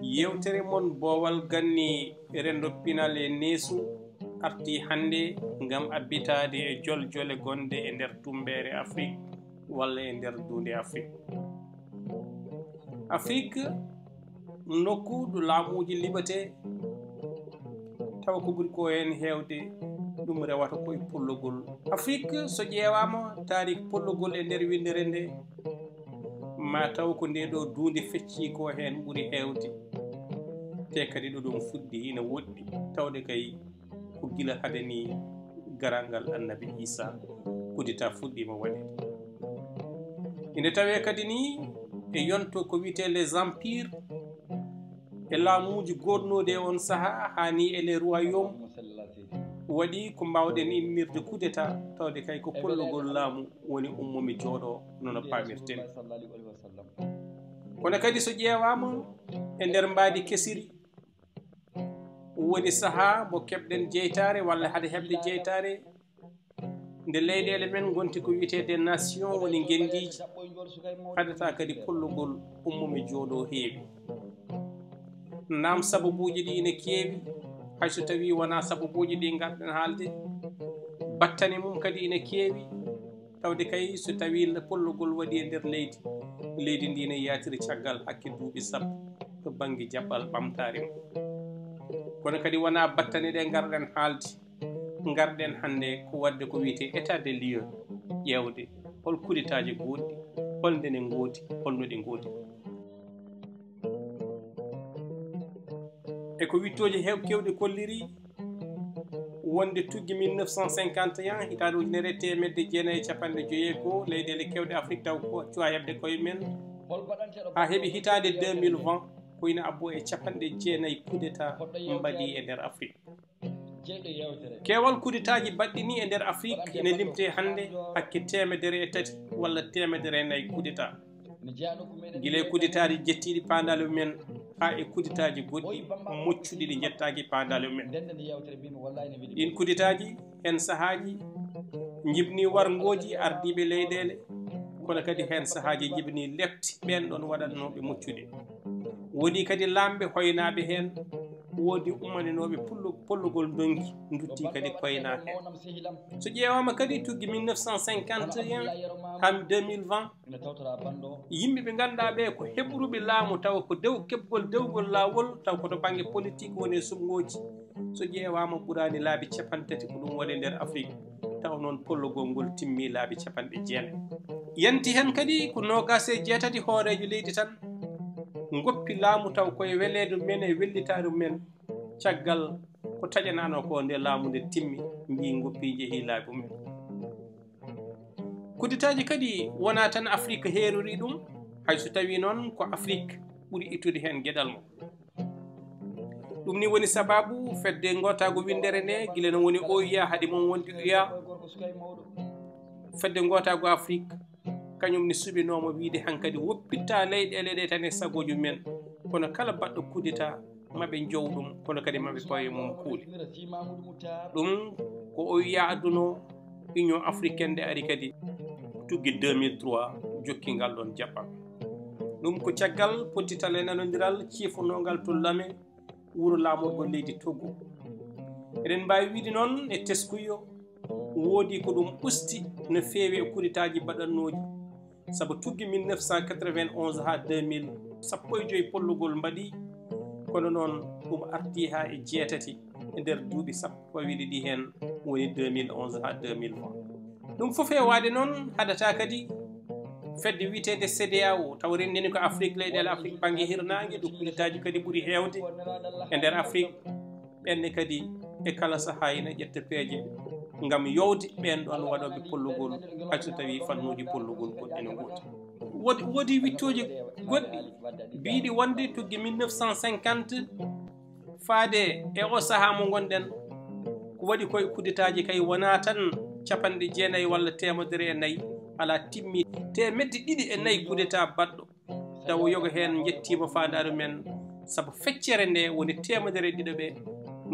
yewtere mon boowal ganni rendo pinal e neesu arti hande ngam abbitade e joljole gonde e nder tumbere Afrique walla e nder dunde Afrique. Afrique nokku ɗo laamuji liɓete tawa ko ɓuri ko hen hewde ɗum rewata koye pollogol. Afrique so ƴeewama tarik pollogol e nder windere nde ma taw ko nde ɗo dunde fecci ko hen ɓuri hewde te kadi ɗo ɗum fuɗɗi ina woɗɗi tawde kay ko gila hadani garangal annabi Isa kudita fuɗɗima waɗede. ine tawe kadi ni e yonto ko wiyete les empires e laamuji goɗnode on saaha hani e les royaume waɗi ko mbawɗen innirde coup d'état tawde kay ko pollogol laamu woni ummomi jooɗo nono pamirten. kono kadi so ƴeewama e nder mbaadi kesiri woni saaha mo keɓɗen jeytare walla hade heɓde jeytare nde leyɗele men gonti ko wiyetede nation woni gendiji haɗata kadi pollogol ummomi jooɗo heewi. Naam sababuji ɗi ine keewi hayso tawi wona sababuji ɗi garɗen haalde battane mum kadi ine keewi tawde kay so tawi pollogol waɗi e nder leydi ndi ne yatiri caggal hakke duuɓi sappo to banggue jaɓɓal ɓamtare mum. kono kadi wona battane ɗe garɗen haalde garɗen hande ko wadde ko wiyete état de lieu ƴewde hol kudetaji goɗɗi holnde ne gooti holno ɗi gooti e ko wittoji kewɗi kolliri wonde tuggi 1951 hitaɗe ujunere temedde jeenayyi e capanɗe joyyi leyɗele kewɗe Afrique taw ko cuwa heɓde koye men ha heeɓi hitade 2020 ko ina abbo e capanɗe jeenayyi coup d'état mbaɗi e nder Afrique. Keewal coup d'état ji baɗɗi ni e nder Afrique ene limte hande hakke 103 walla 104 coup d'état. Gila e coup d'état ji jettiɗi pandale men ha e coup d'état ji goɗɗi moccuɗi ɗi jettaki pandale men. ɗin coup d'état ji hen sahaji jibni wargoji ardiɓe leyɗele kono kadi hen sahaji jibni lefti ɓen ɗon waɗannoɓe muccude. Wodi kadi lamɓe hoynaɓe hen woodi umaninoɓe pollugol donki dutti kadi koyna hen. So ƴeewama kadi tuggi 1951 ha 2020 yimɓe ɓe ganduɗa ɓe ko heɓruɓe laamu taw ko keɓgol dewgol lawol taw koto banggue politique woni sumgoji so ƴeewama ɓuurani laabi 30 ko ɗum waɗi nder Afrique taw noon pollugol ngol timmi laabi 90. yanti hen kadi ko 26 hoorejo leydi tan goppi laamu taw koye weleede men e wellitaru men caggal ko taƴanano ko nde laamu nde timmi mbi goppi jeehi laabi men. Coup d'état ji kadi wona tan Afrique heerori ɗum hayso tawi noon ko Afrique ɓuuri ittude hen gueɗal mum. ɗum ni woni sababu fedde gotago windere nde guila no woni OUA haade mum wondi UA fedde gotago Afrique kañum ni suɓinoma wiide hankkadi woppitta leyɗele ɗe tan e sagoji men kono kala baɗɗo coup d'état maɓe jow ɗum kono kadi maɓe pawe mum kuuɗe. ɗum ko OUA adduno Union africaine nde ari kadi tuggi 2003 jokki ngal ɗon jaɓɓal. ɗum ko caggal pottital e nanodiral ciifonogal to Lame wuro laamorgo leydi Togo. eɗen mbawi wiide noon e teskuyo woodi ko ɗum usti no feewi e coup d'état ji baɗannoji saabu tuggi 1991 ha 2000 15 pollugol mbaɗi kono noon ɗum arti ha e 6 e nder duuɓi sappo wiɗi ɗi hen woni 2011 ha 2020. ɗum fof e waade noon haɗata kadi fedde witede CEDEAO taw renndini ko Afrique leyɗele Afrique banggue hirnangue ɗo coup d'état ji kadi ɓuuri hewde e nder Afrique ɓenne kadi e kala saaha ina ƴetta peeje ngam yowde ɓen ɗon waɗoɓe pollugol hayso tawi fannuji pollugol goɗɗi no gooti. woodi wittoji goɗɗi biiɗi wonde tuggi 1950 faade e o saaha mo gonɗen ko waɗi koye coup d'état ji kay wona tan 90 walla 104 ala timmi temedde ɗiɗi e nayyi coup d'état baɗɗo taw yoga hen jettima fandaru men saabu feccere nde woni temedere ɗiɗo ɓe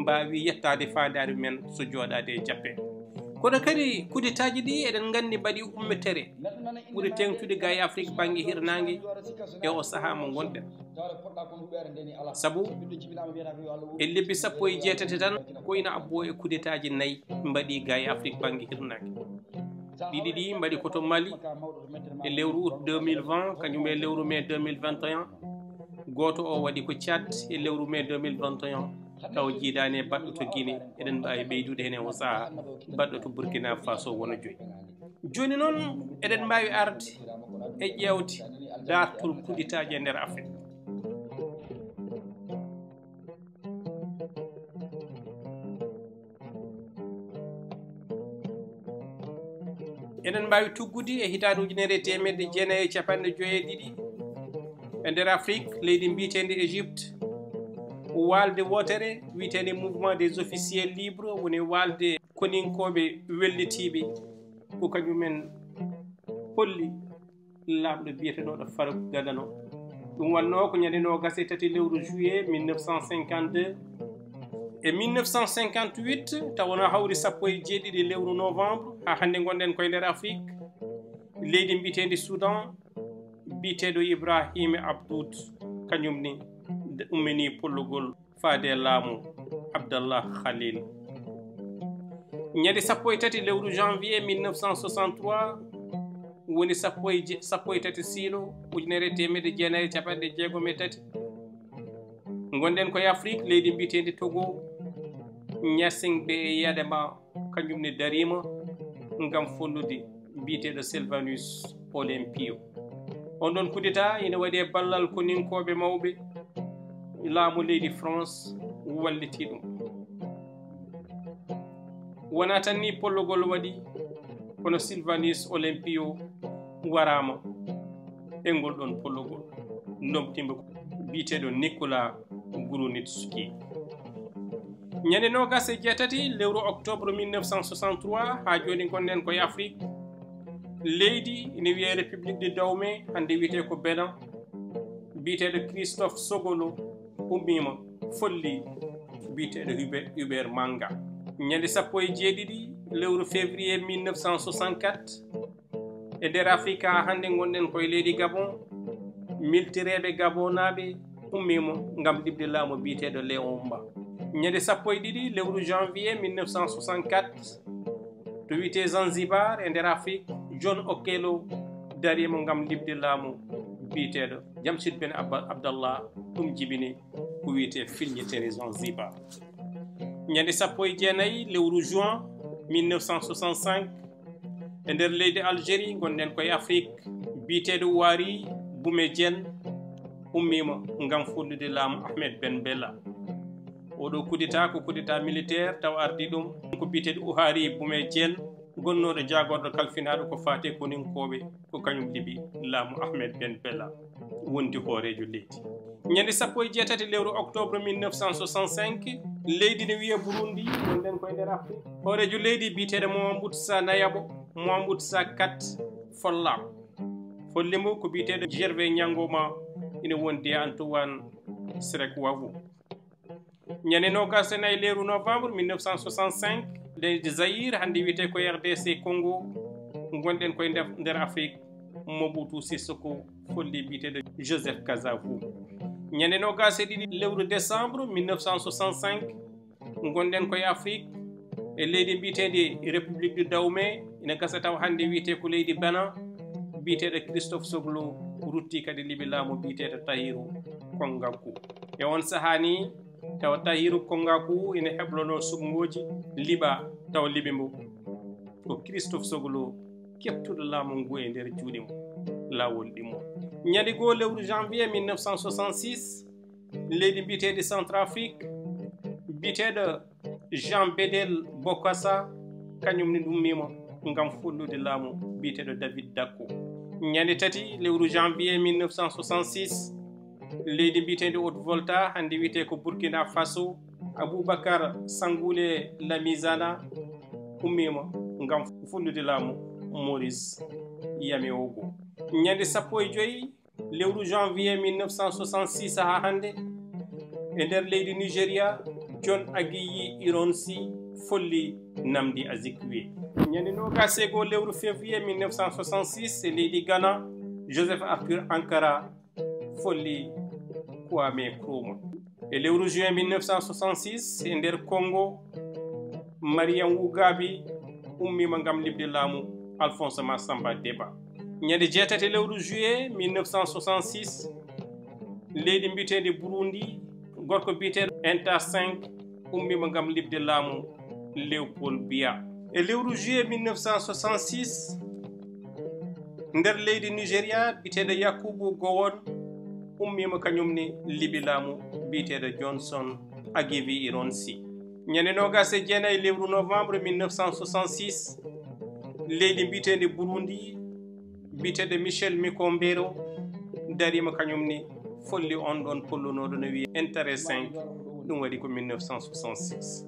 mbawi yettade fandaru men so jooɗade e jappe kono kadi coup d'état ji ɗi eɗen gandi mbaɗi ummetere ɓuuri tengtude ga e Afrique banggue hirnangue e o saaha mo gonɗen saabu e lebbi 17 tan ko ina abbo e coup d'état ji nayyi mbaɗi ga e Afrique banggue hirnangue ɗiɗi ɗi mbaɗi koto Mali e lewru août 2020 kañum e lewru mai 2021 goto o waɗi ko Tchad e lewru mai 2021 taw jiidani e baɗɗo to Guinée eɗen mbawi ɓeydude hen e o saaha baɗɗo to Burkina Faso wona joyi joni noon eɗen mbawi arde e ƴewde dartol coup d'état ji e nder Afrique eɗen mbawi tuggude e hitande ujunere temedde jeenayyi e capanɗe joyyi e nder Afrique leydi mbitendi Égypte walde wotere witende mouvement des officiers libres woni walde koninkoɓe wellitiɓe ko kañumen holli lamɗo biyeteɗoɗo Farouk Gadano ɗum wanno ko ñande 23 lewru juillet 1952 e 1958 tawono hawri 17 lewru novembre ha hande gonɗen koye nder Afrique leydi mbitendi Soudan biteɗo Ibrahima Abdoud kañumni ummini pollugol faade laamu Abdallah Khalil ñande 13 lewru janvier 1963 woni 13 silo ujunere temedde jeenayyi e capanɗe jeegom e tati gonɗen koye Afrique leydi mbitendi Togo Gnassingbé e Yadema kañumne darima ngam fonnude mbiteɗo Sylvanus Olympio on ɗon coup d'état ina waɗi e ballal koninkoɓe mawɓe laamu leydi France walliti ɗum wona tan ni pollugol waɗi kono Sylvanus Olympio warama e ngol ɗon pollugol lomtimba biteɗo Nicolas Grunitski ñande 27 lewru octobre 1963 ha joni gonɗen koye Afrique leydi ina wiye République de Dahomey hande wiyete ko Bénin biteɗo Christophe Sogolo ummima folli biteɗo Hubert Manga ñande 17 lewru février 1964 e nder Afrique ha hande gonɗen koye leydi Gabon miltireɓe gabonaɓe ummima ngam liɓde laamu biteɗo Léon Mba ñande 12 lewru janvier 1964 to wiyete Zanzibar e nder Afrique John Okello darima ngam liɓde laamu biteɗo Jamshid Ben Abdallah ɗum jibini ko wiyete filñetere Zanzibar ñande 19 lewru juin 1965 e nder leydi Algérie gonɗen koye Afrique biteɗo Wari Boumé Diène ummima ngam follude laamu Ahmed Ben Bella oɗo coup d'état ko coup d'état militaire taw ardi ɗum ko biteɗo Ouhari Boumé Diène gonnoɗo jagorɗo kalfinaɗo ko fate koninkoɓe ko kañum liɓi laamu Ahmed Ben Bella wondi hoorejo leydi ñande 18 lewru octobre 1965 leydi ne wiye Burundi gonɗen koye nder Afrique hoorejo leydi biteɗo Mamadou Sa Nayabo Mamadou Sa Kat Folla follimo ko biteɗo Gervais Niangoma ina wondi Antoine Sirek Wavou ñande 24 lewru novembre 1965 leydi Zaïre hande wiyete ko RDC Congo gonɗen koye nder Afrique Mobutu Sissoko folli biteɗo Joseph Kasavu ñande 22 lewru décembre 1965 gonɗen koye Afrique e leydi mbitendi République de Dahomey ina gasa taw hande wiyete ko leydi Bénin biteɗo Christophe Soglo rutti kadi liɓi laamu biteɗo Tahirou Kongakou e on sahani taw Tahirou Kongakou ina heblono sugngoji liɓa taw liɓi mbo ko Christophe Soglo keptuɗo laamu ngu e nder juuɗe mum lawol ɗimmo ñande goo lewru janvier 1966 leydi mbiteɗi Centrafrique biteɗo Jean Bedel Bokassa kañumni ummima ngam follude laamu biteɗo David Dacko ñande 3 lewru janvier 1966 leydi mbitendi Haute-Volta hande wiyete ko Burkina Faso Aboubacar Sangoulé Lamizana ummima ngam follude laamu Maurice Yameogo. Ñande sappo e joyi lewru janvier 1966 ha hande e nder leydi Nigeria John Aguiyi Ironsi folli namdi Azikiwe. Ñande nogas e go lewru février 1966 e leydi Ghana Joseph Arthur Ankara folli Kwame Nkrumah. E lewru juin 1966 e nder Congo Mariam Mugabe ummima ngam libde laamu Alphonse Massamba Deba. Ñande jeetati lewru juillet 1966 leydi mbiteende Burundi gorko mbiteeɗo Inta 5 ummima ngam libde laamu Léopold Biya. E lewru juillet 1966 nder leydi Nigeria mbiteeɗo Yakubu Gowon ummima kañumne libi laamu mbiteeɗo Johnson Aguiyi Ironsi. Ñande nogas e jeenayi lewru novembre 1966 leydi mbiteende Burundi mbiteeɗo Michel Mikombero darima kañumne folli on ɗon pollunoɗo no wiye intérêt 5 ɗum waɗi ko 1966.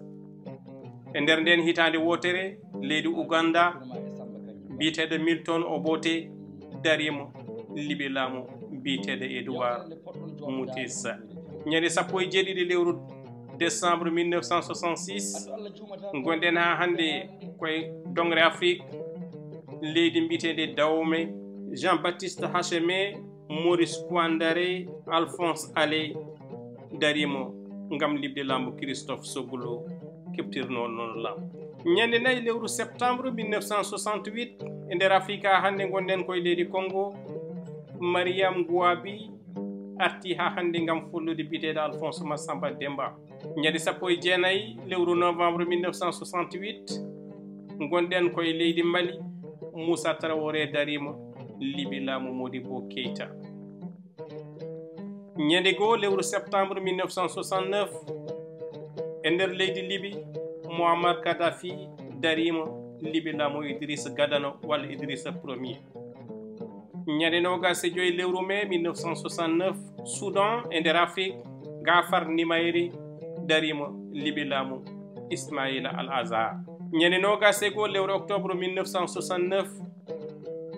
E nder nden hitande wotere leydi Uganda mbiteeɗo Milton Obote darima libi laamu mbiteeɗo Edouard Mutesa. Ñande sappo e jeeɗiɗi lewru décembre 1966 gonɗen ha hande koye dongre Afrique leydi mbiteende Dahomey Jean-Baptiste Hachemé Maurice Kouandare Alphonse Allé darima ngam libde lambu Christophe Soglo keptirno non lambu. Ñande nayi lewru septembre 1968 e nder Afrique ha hande gonɗen koye leydi Congo Mariam Gouabi arti ha hande ngam follude mbiteeɗo Alphonse Massamba Demba. Ñande sappo e jeenayi lewru novembre 1968 gonɗen koye leydi Mali Moussa Traoré darima libi laamu Modibo Keita. Ñande goo lewru septembre 1969 e nder leydi Libi Muammar Kadhafi darima libi laamu Idrissa Gadano walla Idrissa Premier. Ñande nogas e joyi lewru mai 1969 Soudan e nder Afrique Gafar Nimayri darima libi laamu Ismaïla Al-Azhar. Ñande nogas e go lewru octobre 1969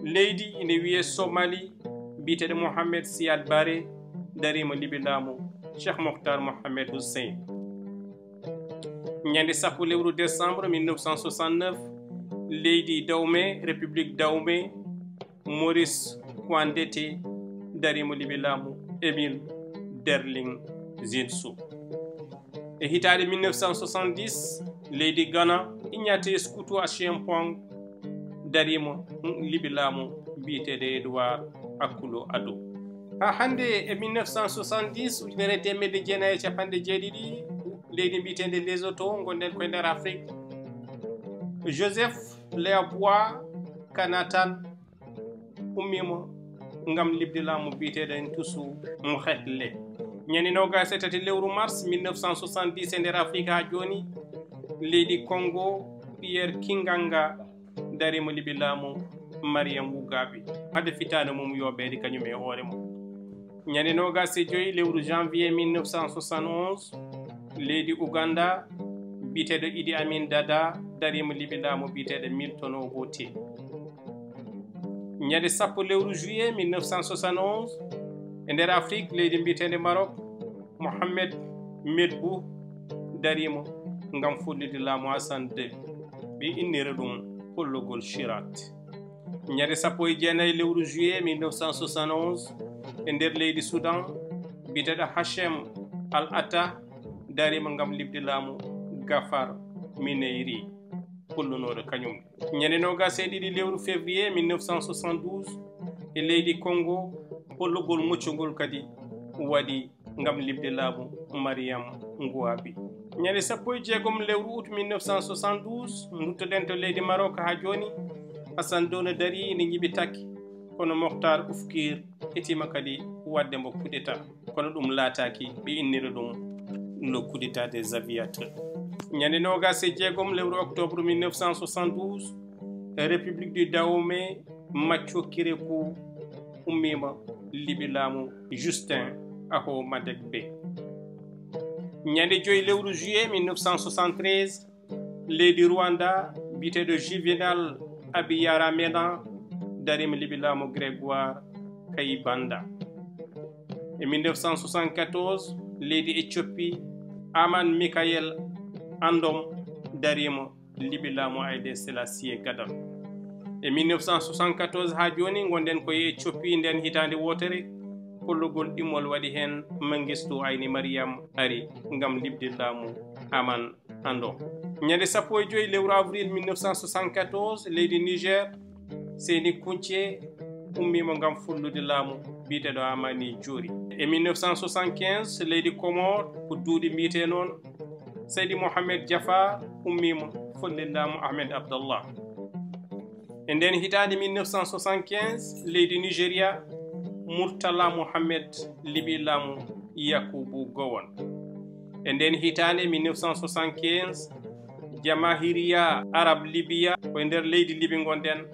leydi ine wiye Somali mbiteeɗo Mohamed Siad Barre darima libi laamu Cheikh Mokhtar Mohamed Hussein. Ñande sappo lewru décembre 1969 leydi Dahomey République Dahomey Maurice Kouandete darima libi laamu Émile Derling Zinsou. E hitande 1970 leydi Ghana Ignaté Skoutou Acheampong darima libi laamu mbiteeɗo Edouard Akulo Ado. Ha hande e 1970 ujunere temedde jeenayi e capanɗe jeeɗiɗi leydi mbiteende Lesotho gonɗen koye nder Afrique Joseph Léopold Kanatan ummima ngam libde laamu mbiteeɗo Ntusu Mokhetle. Ñande nogas e tati lewru mars 1970 e nder Afrique ha joni leydi Congo Pierre Kinganga darima libi laamu Mariam Mugabe hade fitande mum yoɓede kañum e hoore mum. Ñande nogas e joyi lewru janvier 1971 leydi Uganda mbiteeɗo Idi Amin Dada darima libi laamu mbiteeɗo Milton Obote. Ñande sappo lewru juillet 1971 e nder Afrique leydi mbiteende Maroc Mohamed Medbou darima ngam follide laamu Hassan II ɓe innira ɗum pollogol Chirat. Ñande sappo e jeenayi lewru juillet 1971 e nder leydi Soudan mbiteeɗo Hachem Al Atta darima ngam libde laamu Gafar Mineyri pollunoɗo kañum. Ñande nogas e ɗiɗi lewru février 1972 e leydi Congo pollugol muccugol kadi waɗi ngam libde laamu Mariam Ngouabi. Ñande sappo e jeegom lewru août 1972 duttoɗen to leydi Maroc ha joni Hassan Dono dari ine ñiɓi takki kono Mokhtar Oufkir hetima kadi wadde mbo coup d'état kono ɗum laataki ɓe innira ɗum no coup d'état des aviateurs. Ñande nogas e jeegom lewru octobre 1972 République du Dahomey Mathieu Kérékou ummima libi laamu Justin Aho Madegbe. Ñande joyi lewru juillet 1973 leydi Rwanda mbiteeɗo Juvenal Abiyaramena darima libi laamu Grégoire Kayibanda. En 1974 leydi Éthiopie Aman Mikael Andom darima libi laamu Haïlé Sélassié Gadon. En 1974 ha joni gonden koye Éthiopie nden hitande wotere kollugol ɗimmol waɗi hen Mengistu Ayni Mariam ari ngam libde laamu Aman Andom. Ñande 15 lewru avril 1974 leydi Niger Seyni Kounthé ummima ngam fullude laamu biteɗo Amani Diori. En 1975 leydi Comore ko duuɗi mbite noon Seydi Mohamed Jafar ummima folle laamu Ahmed Abdallah. E nden hitande 1975 leydi Nigéria Murtala Mohamed libi laamu Yakubu Gowon. E nden hitande 1975 Jamahiriya Arab Libya ko nder leydi Libi gonden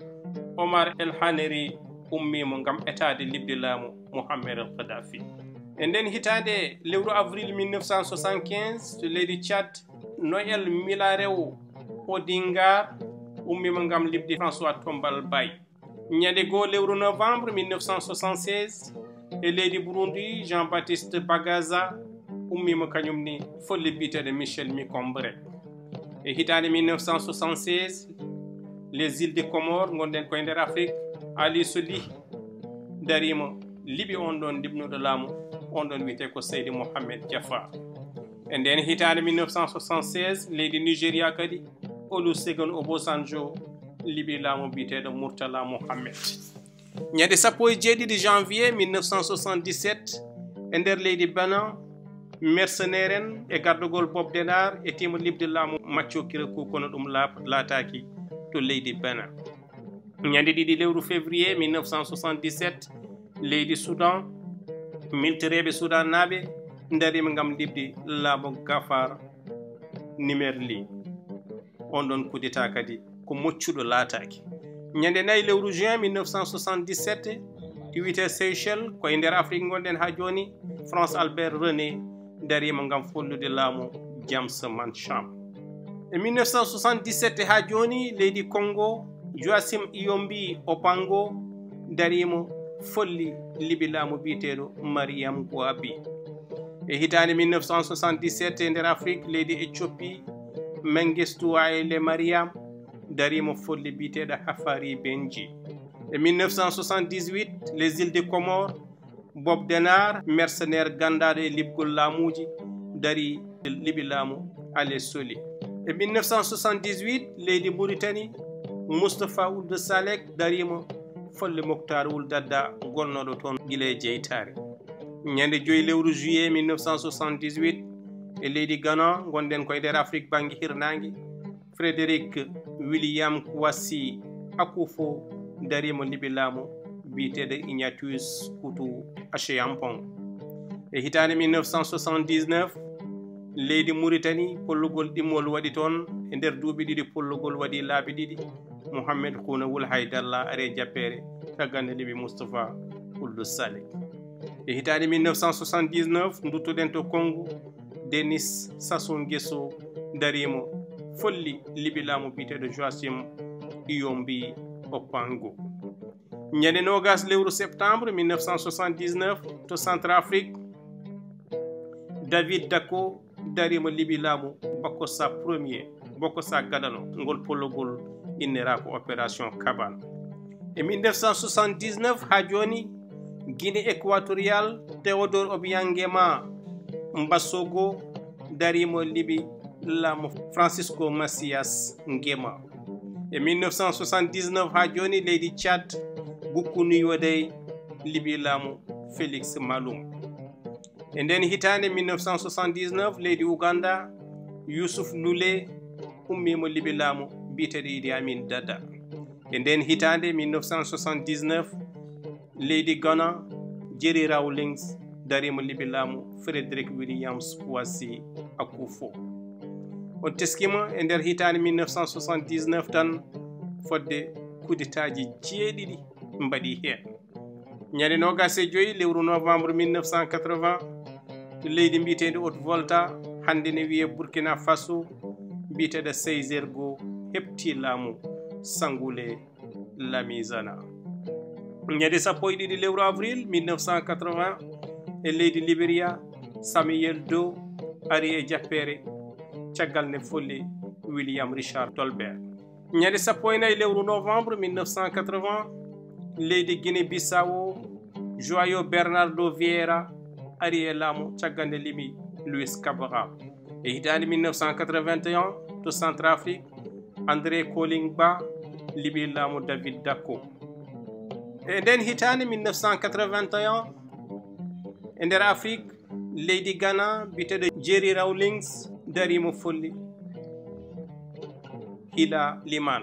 Omar El Haneri ummimo ngam etade libde laamu Mohammed El Gaddafi. E nden hitande lewru avril 1975 to leydi Tchad Noël Milarew Odingar ummima ngam libde François Tombal Bay. Ñande go lewru novembre 1976 e leydi Burundi Jean-Baptiste Bagaza ummima kañumni folle bitede Michel Micombre. E hitande 1976 les îles de Comores gonden koye nder Afrique Ali Soli darima libi on ɗon libnuɗo laamu on ɗon wiyete ko Seydi Mohamed Jafar. E nden hitande 1976 leydi Nigéria kadi Olusegun Obasanjo libi laamu biteɗo Murtala Mohamed. Ñande 17 janvier 1977 e nder leydi Benin mercenaire en e gardugol Bob Denard e tima libde laamu Mathieu Kérékou kono ɗum laataki to leydi Benin. Ñande 2 lewru février 1977 leydi Soudan militereɓe Soudan naaɓe darima ngam libde laamu Gafar Nimerli. On ɗon coup d'état kadi ko moccuɗo laataki. Ñande 4 lewru juin 1977 ɗi wiyete Seychelles koye nder Afrique gonɗen ha joni France Albert René darima ngam follude laamu James Mancham. E 1977 ha joni leydi Congo Joachim Iyombi Opango darima folli libi laamu biteɗo Mariam Gouabi. E hitande 1977 e nder Afrique leydi Éthiopie Mengistu Haïlé Mariam darima folli biteɗo Hafari Benji. E 1978 les îles de Comores Bob Denard mercenaire gandaɗo e libgol laamuji dari libi laamu Ale Soli. E 1978 leydi Mauritanie Moustapha Ould Salek darima folle Mokhtar Ould Dadda gonnoɗo toon guila jeytare. Ñande 5 lewru juillet 1978 e leydi Ghana gonɗen koye nder Afrique banggue hirnangue Frédéric William Kouassi Akufo darima libi laamu biteɗo Ignatius Kutu Acheyampong. E hitande 1979 leydi Mauritanie pollugol ɗimmol waɗi toon e nder duuɓi ɗiɗi pollugol waɗi laabi ɗiɗi Mohamed Khouna Wul Haydalla are jappere taggande libi Moustapha Ould Salek. E hitande 1979 duttoɗen to Congo Denis Sassou Nguesso darima folli libi laamu biteɗo Joachim Iyombi Opango. Ñande 20 lewru septembre 1979 to Centrafrique David Dako darima libi laamu Bakossa premier Bakossa Gadano ngol pollugol innera ko opération Kabane. E 1979 ha joni Guinée équatoriale Théodore Obiang Nguema Mbassogo darima libi laamu Francisco Macias Nguema. E 1979 ha joni leydi Tchad Goukouni Yodey libi laamu Félix Maloum. E nden hitande 1979 leydi Ouganda Youssouf Loulé ummimo libi laamu biteɗo Idi Amin Dada. E nden hitande 1979 leydi Ghana Jerry Rawlings darima libi laamu Frédéric Williams Kouassi Akufo. On teskima e nder hitande 1979 tan fodde coup d'état ji jeeɗiɗi mbaɗi heen. Ñande 25 lewru novembre 1980 leydi mbiteedi Haute-Volta hande ne wiye Burkina Faso mbiteɗo Seyzergo heɓti laamu Sangoulé Lamizana. ñande sappo e ɗiɗi lewru avril 1980 e leydi Libéria Samuel Doe ari e jappere caggal nde folli William Richard Tolbert. ñande sappo e nayyi lewru novembre 1980 leydi Guinée Bissau João Bernardo Vieira ari e laamu caggal nde limi Louis Cabral. e hitande 1981 to Centrafrique André Kolingba libi laamu David Dacko. e nden hitande 1981 e nder Afrique leydi Ghana biteɗo Jerry Rawlings darimo folli Hila Liman.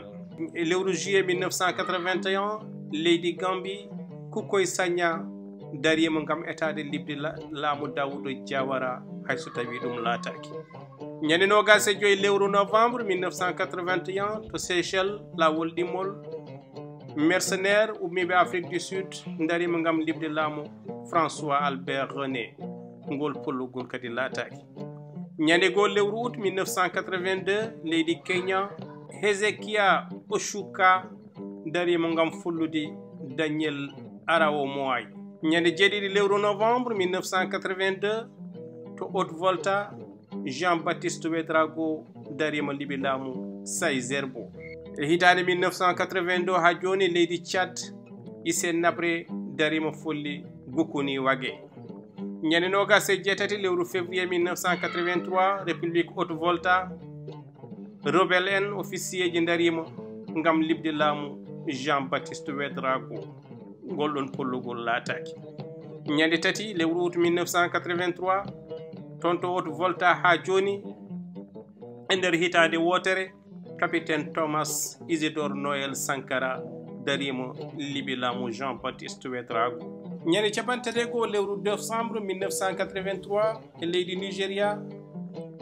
e lewru juillet 1981 leydi Gambie Kukoy Sagna darima ngam etade libde laamu Dawudo Jawara hayso tawi ɗum laataki. ñande 25 lewru novembre 1981 to Seychelles lawol ɗimmol mercenaire ummiɓe Afrique du Sud darima ngam libde laamu François Albert René ngol pollugol kadi laataki. ñande goo lewru août 1982 leydi Kenya Hezekia Oshuka darima ngam follude Daniel Arao Moy. ñande jeeɗiɗi lewru novembre 1982 to Haute-Volta Jean-Baptiste Ouédraogo darima libi laamu Say Zerbo. e hitande 1982 ha joni leydi Tchad Hissène Habré darima folli Goukouni Wagué. ñande 27 lewru février 1983 République Haute-Volta rebelle en officier ji darima ngam libde laamu Jean-Baptiste Ouédraogo golɗon pollugol laataki. ñande 3 lewru août 1983 toon to Haute-Volta ha joni e nder hitande wotere capitaine Thomas Isidore Noël Sankara darima libi laamu Jean-Baptiste Ouédraogo. ñande 31 lewru décembre 1983 e leydi Nigéria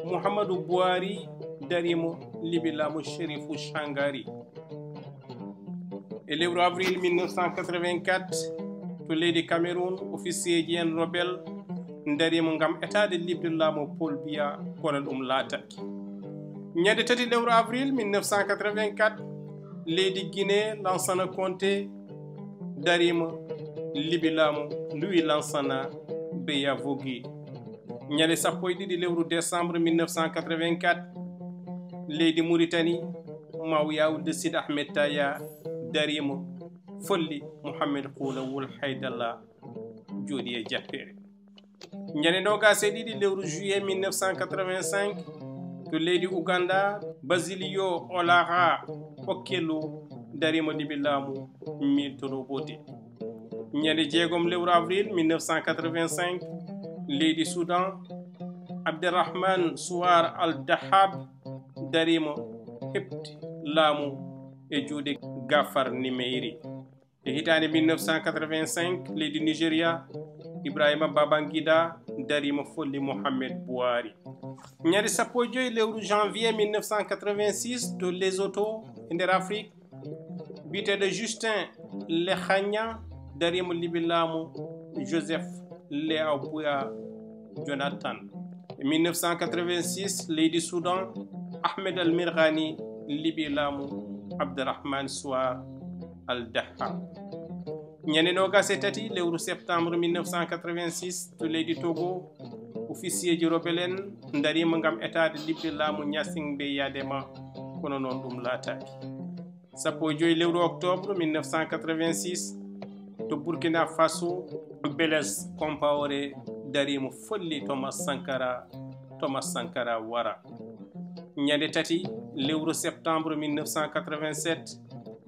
Mouhamadou Bouhari darima libi laamu Chérifou Changari. e lewru avril 1984 to leydi Cameroun officier ji en rebelle darima ngam etade libde laamu Paul Biya kono ɗum laataki. ñande 3 lewru avril 1984 leydi Guinée Lansana Conté darima libi laamu Louis Lansana Beya Vogui. ñande 12 lewru décembre 1984 leydi Mauritanie Mawya Ould Sid Ahmed Taya darima folli Mohamed Khoula Wul Haydallah jooɗi e jappere. ñande 22 lewru juillet 1985 to leydi Uganda Basilio Olara Okello darima libi laamu Milton Obote. ñande 6 lewru avril 1985 leydi Soudan Abderrahman Souar Al Dahab darima heɓti laamu e juuɗe Gafar Nimeiri. e hitande 1985 leydi Nigéria Ibrahima Babangida darima folli Mohamed Bouhari. ñande 15 lewru janvier 1986 to Lesotho e nder Afrique biteɗo Justin Lehagna darima libi laamu Joseph Léaoubuya Jonathan. e 1986 leydi Soudan Ahmed Al Mirghani libi laamu Abderrahman Souar Al Dahab. ñande 23 lewru septembre 1986 to leydi Togo officier ji rebelle en darima ngam etade libde laamu Gnassingbé Yadema kono noon ɗum laataki. 15 lewru octobre 1986 to Burkina Faso Blaise Compaoré darima folli Thomas Sankara Wara. ñande 3 lewru septembre 1987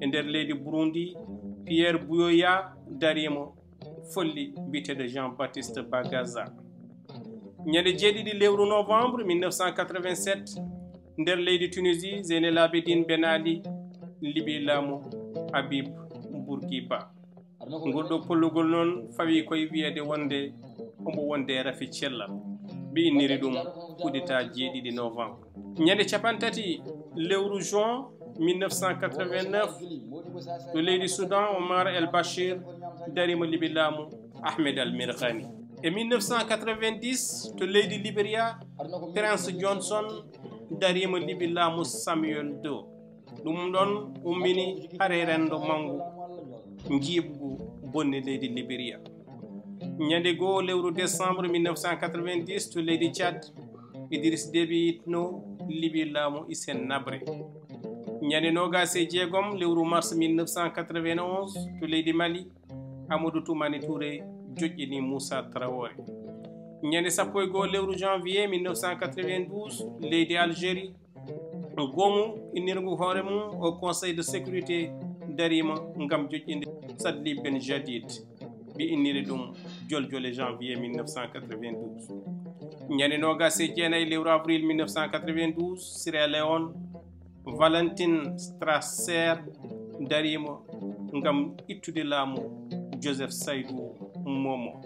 e nder leydi Burundi Pierre Buyoya darima folli biteɗo Jean-Baptiste Bagaza. ñande 7 lewru novembre 1987 nder leydi Tunisie Zeynel Abidine Ben Ali libi laamu Habib Bourguiba. ngolɗo pollugol noon fawi koye wiyede wonde omo wonde Rafi Cella ɓe inniri ɗum kudeta 7 novembre. ñande 3 lewru juin 1989 to leydi Soudan Omar El Bashir darima libi laamu Ahmed Al Mirghani. e 1990 to leydi Libéria Prince Johnson darima libi laamu Samuel Doe. ɗum ɗon ummini hare rendo mangu jiɓgu bonni leydi Libéria. Ñande goo lewru décembre 1990 to leydi Tchad, Idriss Déby itno libi laamu Hissène Habré. Ñande nogas e jeegom lewru mars 1991 to leydi Mali, Amadou Toumani Touré joƴƴini Moussa Traoré. Ñande sappo e goo lewru janvier 1992 leydi Algérie, gomu innirgu hoore mum au conseil de sécurité darima ngam joƴƴinde Sadli Ben Jadid ɓe inniri ɗum joljole janvier 1992. Ñande nogas e jeenayi lewru avril 1992 Sierra Leone, Valentine Strasser darima ngam ittude laamu Joseph Saydou Momo.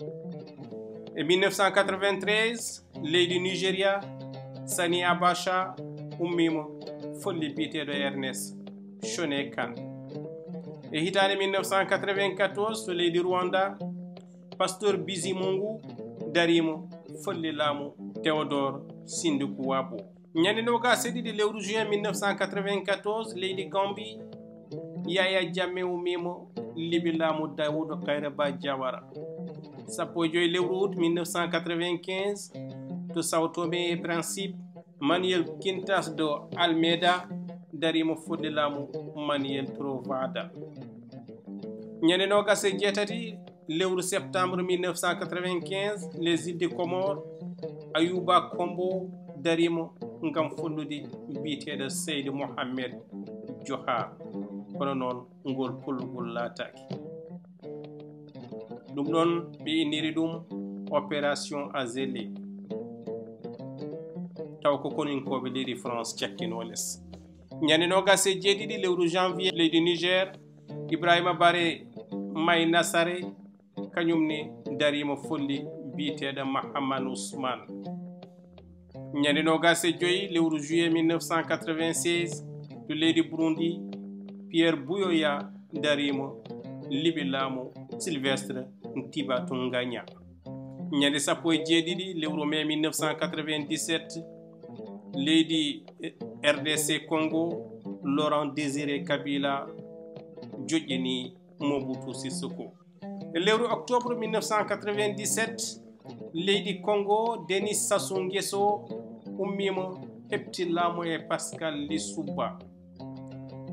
E 1993 leydi Nigéria, Sani Abacha ummima folli biyeteɗo Ernest Shoné Kane. E hitande 1994 to leydi Rwanda, Pasteur Bizimungu darima folli laamu Théodore Sindou Wabo. Ñande nogas e ɗiɗi lewru juin 1994 leydi Gambie, Yaya Jammeh ummima libi laamu Daouda Kairaba Jawara. Sappo e joyi lewru août 1995 to Sao Tomé et Principe, Manuel Quintas do Almeida darima fodde laamu Manuel Trovada. Ñande nogas e jeetati lewru septembre 1995 les îles de Comores, Ayouba Kombo darima ngam follude biyeteɗo Seydou Mohamed Dioha, kono noon ngol pollugol laataki. Ɗum ɗon ɓe inniri ɗum opération Azélé, taw ko koninkoɓe leydi France cakkino less. Ñande nogas e jeeɗiɗi lewru janvier leydi Niger, Ibrahima Bare May Nassare kañumne darima folli biyeteɗo Mahaman Ousmane. Ñande nogas e joyi lewru juillet 1996 to leydi Burundi, Pierre Buyoya darima libi laamu Sylvestre Ntiba Tunganya. Ñande sappo e jeeɗiɗi lewru mai 1997 leydi RDC Congo, Laurent Désiré Kabila joƴƴini Mobutu Sissoko. E lewru octobre 1997 leydi Congo, Denis Sassou Nguesso ummima heɓti laamu e Pascal Lissouba.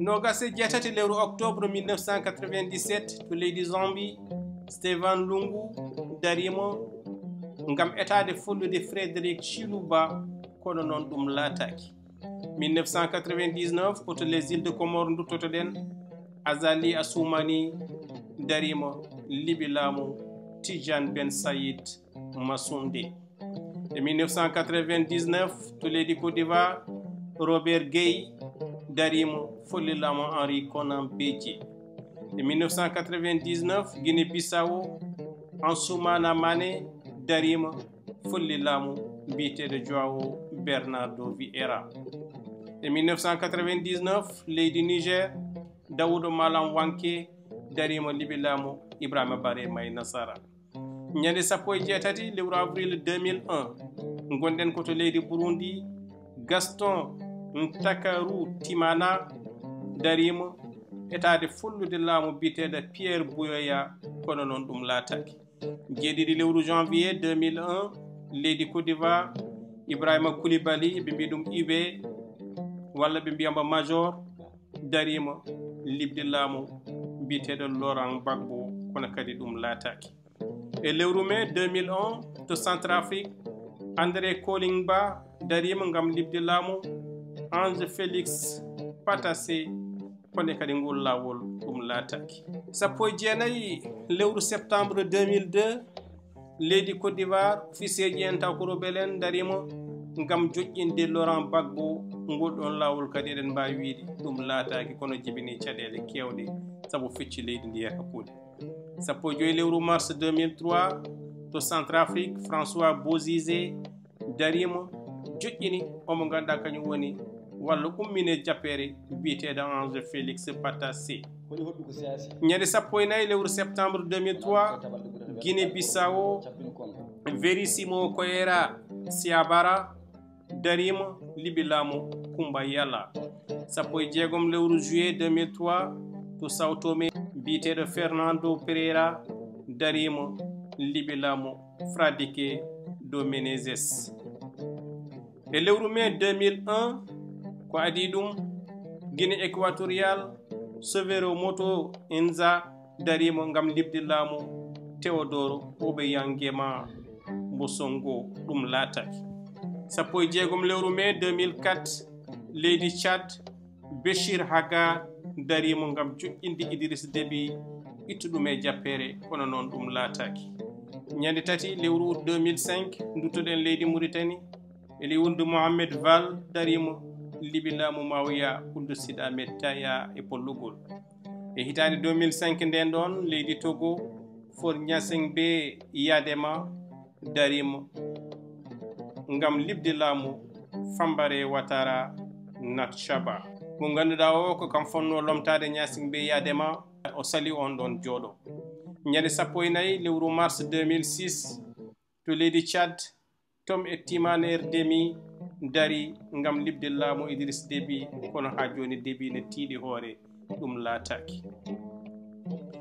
Nogas e jeetati lewru octobre 1997 to leydi Zambie, Stéphane Lungu darima ngam etade follude Frédéric Chiluba, kono noon ɗum laataki. 1999 koto les îles de Comores duttotoɗen, Azali Assoumani darima libi laamu Tidjane Ben Saïd Massoundé. E 1999 to leydi Côte d'Ivoire, Robert Gueye darima folli laamu Henri Konan Bédié. E 1999 Guinée-Bissau, Ansoumana Mané darima folli laamu biyeteɗo João Bernardo Vieira. E 1999 leydi Niger, Daouda Malam Wanke darima libi laamu Ibrahima Bare May Nassara. Ñande sappo e jeetati lewru avril 2001 gonɗen koto leydi Burundi, Gaston Ntakaru Timana darima etade follude laamu biyeteɗo Pierre Buyoya, kono noon ɗum laataki. Jeeɗiɗi lewru janvier 2001 leydi Côte d'Ivoire, Ibrahima Koulibaly ɓe mbi ɗum IB walla ɓe mbiyamba major darima libde laamu biyeteɗo Laurent Gbagbo, kono kadi ɗum laataki. E lewru mai 2001 to Centrafrique, André Kolingba darima ngam libde laamu Ange Félix Patassé, kono kadi ngol laawol ɗum laataki. Sappo e jeenayi lewru septembre 2002 leydi Côte d'Ivoire, officier en taw ko rebelle en darima ngam joƴƴinde Laurent Gbagbo, ngol ɗon laawol kadi eɗen mbawi wiide ɗum laataki, kono jibini caɗele kewɗe sabu fecci leydi ndi e hakkude. Sappo e joyi lewru mars 2003 to Centrafrique, François Bozizé darima joƴƴini omo ganduɗa kañum woni walla ummine jappere biyeteɗo Ange Félix Patassé. Ñande sappo e nayyi lewru septembre 2003 Guinée-Bissau, Verissimo Koyera Siabara darima libi laamu Kumba Yala. Sappo e jeegom lewru juillet 2003 to Sao Tomé biteɗo Fernando Pereira darima libi laamu Fradike do Menezes. E lewru mai 2001 ko adi ɗum Guinée équatorial Severo Moto Inza darima ngam libde laamu Théodore Obiang Nguema Bosongo ɗum laataki. 16 lewru mai 2004 leydi Tchad Béchir Haga darima ngam joƴƴinde Idriss Déby ittuɗum e jappere kono noon ɗum laataki. Ñande tati lewru août 2005 duttoɗen leydi Mauritanie eli wulde Mohamed Val darima libi laamu Mawiya Ould Sid Ahmed Taya e pollugol. E hitande 2005 nden ɗon leydi Togo For Gnassingbé Yadema darima ngam libde laamu Fambare Ouattara Natchaba. Mo ganduɗa o ko kam fonno lomtade Gnassingbé Yadema o sali on ɗon jooɗo. Ñande 14 lewru mars 2006 to leydi Tchad Tom e Timaner Demi dari ngam libde laamu Idriss Déby kono ha joni Déby ne tiiɗi hoore ɗum laataki.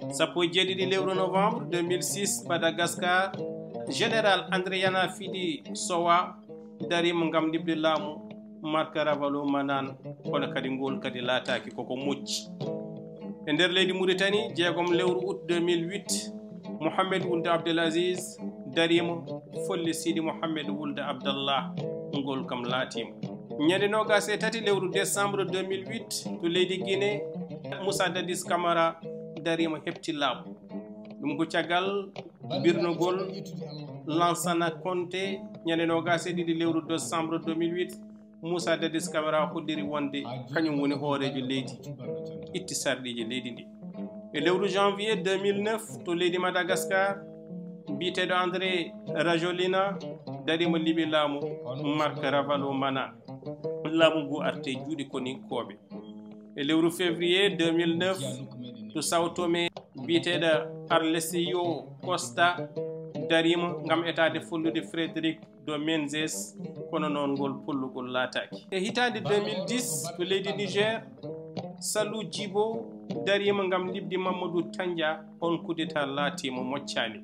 17 lewru novembre 2006 Madagascar général Andriana Fidi Sowa darima ngam libde laamu Marc Ravalomanane kono kadi ngol kadi laataki koko mucci. E nder leydi Mauritanie 6 lewru août 2008 Mohamed Ould Abdelaziz darima folli Sidi Mohamed Ould Abdallah ngol kam laatima. Ñande 23 lewru décembre 2008 to leydi Guinée Moussa Dadis Camara darima heɓti laamu. ɗum ko caggal birnogol Lansana Conté ñande 22 lewru décembre 2008 Moussa Dadis Camara hoddiri wonde kañum woni hoorejo leydi itti sarɗiji leydi ndi. E lewru janvier 2009 to leydi Madagascar biteɗo André Rajoelina darima libi laamu Marc Ravalomanane laamu ngu arte juuɗe koninkoɓe. E lewru février 2009 to Sao Tomé biteɗo Arlesio Costa darima ngam etade follude Frédéric do Menezes kono noon ngol pollugol laataki. E hitande 2010 to leydi Niger Salou Djibo darima ngam libdi Mamadou Tandja on coup d'état laatima moccani.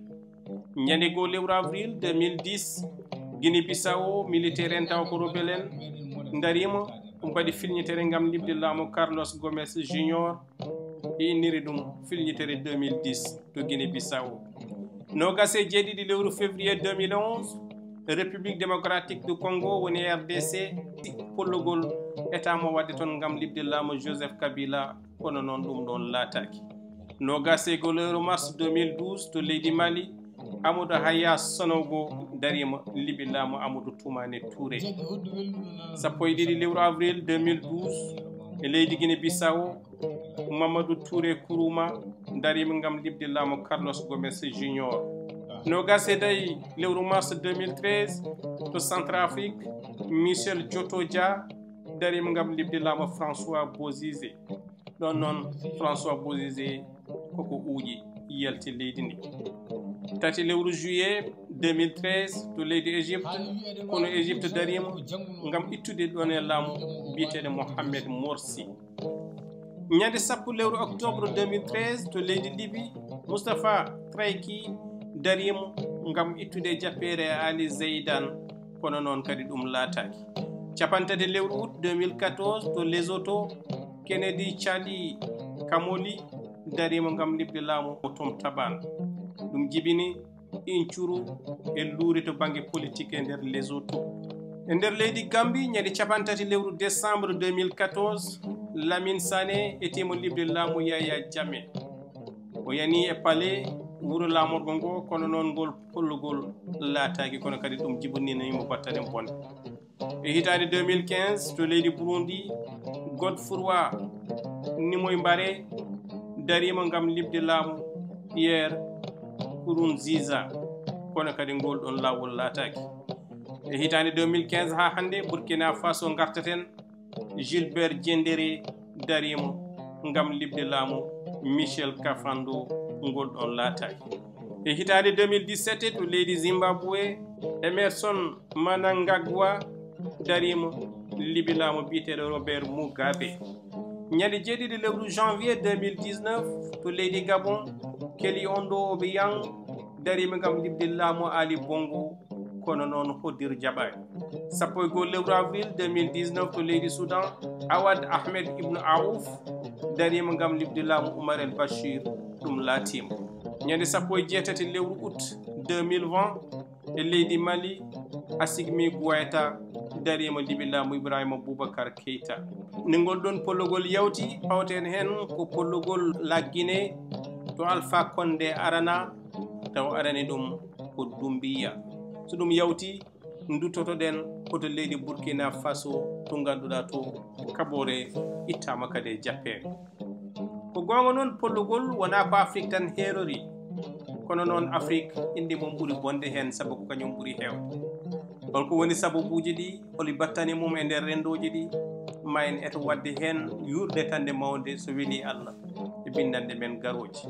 Ñande go lewru avril 2010 Guinée Bissau militaire en taw ko rebelle en darima mbaɗi filñitere ngam libde laamu Carlos Gomes Junior e inniri ɗum filñitere 2010 to Guinée Bissau. 27 lewru février 2011 République démocratique du Congo woni RDC pollugol état mo waɗi toon ngam libde laamu Joseph Kabila kono noon ɗum ɗon laataki. 20 lewru mars 2012 to leydi Mali Amadou Haya Sanogo darima libi laamu Amadou Toumane Touré. 12 lewru avril 2012 e leydi Guinée Bissau Mamadou Touré Kourouma darima ngam libde laamu Carlos Gomes Junior. 24 lewru mars 2013 to Centrafrique Michel Djotodia darima ngam libde laamu François Bozizé. ɗon noon François Bozizé koko uuƴi yalti leydi ndi. 3 lewru juillet 2013 to leydi Égypte kono Égypte darima ngam ittude ɗon e laamu biyeteɗo Mohamed Morsi. Ñande 10 lewru octobre 2013 to leydi Libye Moustapha Traiki darima ngam ittude jappere Ali Zaidan kono noon kadi ɗum laataki. 30 lewru août 2014 to Lesotho Kennedy Chali Kamoli darima ngam libde laamu Tom Taban. ɗum jibini incuru e luuri to bange politique e nder Lesotho. E nder leydi Gambie ñande 30 lewru décembre 2014 Lamine Sané etimo libde laamu Yaya Jammeh o yani e palais wuro laamorgo ngo kono noon ngol pollugol laataki kono kadi ɗum jibinanimo battaden bonde. E hitande 2015 to leydi Burundi Godefroid Nimoy Mbare darima ngam libde laamu Pierre Nkurunziza kono kadi ngol ɗon laawol laataki. E hitande 2015 ha hande Burkina Faso gartaten Gilbert Diendéré darima ngam libde laamu Michel Kafando ngol ɗon laataki. E hitande 2017 to leydi Zimbabwe Emerson Mnangagwa darima libi laamu biyeteɗo Robert Mugabe. ñande jeeɗiɗi lewru janvier 2019 to leydi Gabon keli on ɗo o ɓe darima gam libde laamu Ali Bongo kono noon hoddir jaɓani. 1 lewru avril 2019 to leydi Soudan Awad Ahmed Ibn Aouf darima gam libde laamu Oumar El Bachir ɗum laatima. ñande 18 lewru août 2020 e leydi Mali Assimi Goïta darima liɓe laamu Ibrahima Boubacar Keïta. nde ngol ɗon pollogol yawti pawten hen ko pollogol laggine to Alpha Condé arana taw arani ɗum ko Doumbouya. so ɗum yawti duttotoɗen koto leydi Burkina Faso to ganduɗa to kaɓore ittama kadi jappere. ko gonga noon pollogol wona ko Afrique tan heerori kono noon Afrique indi mum ɓuuri bonde hen saabu ko kañum ɓuuri hewde. holko woni sababuji ɗi holi battani mum e nder rendoji ɗi ma en eto wadde hen yurde tande mawde so weeli Allah e bindande men garoji.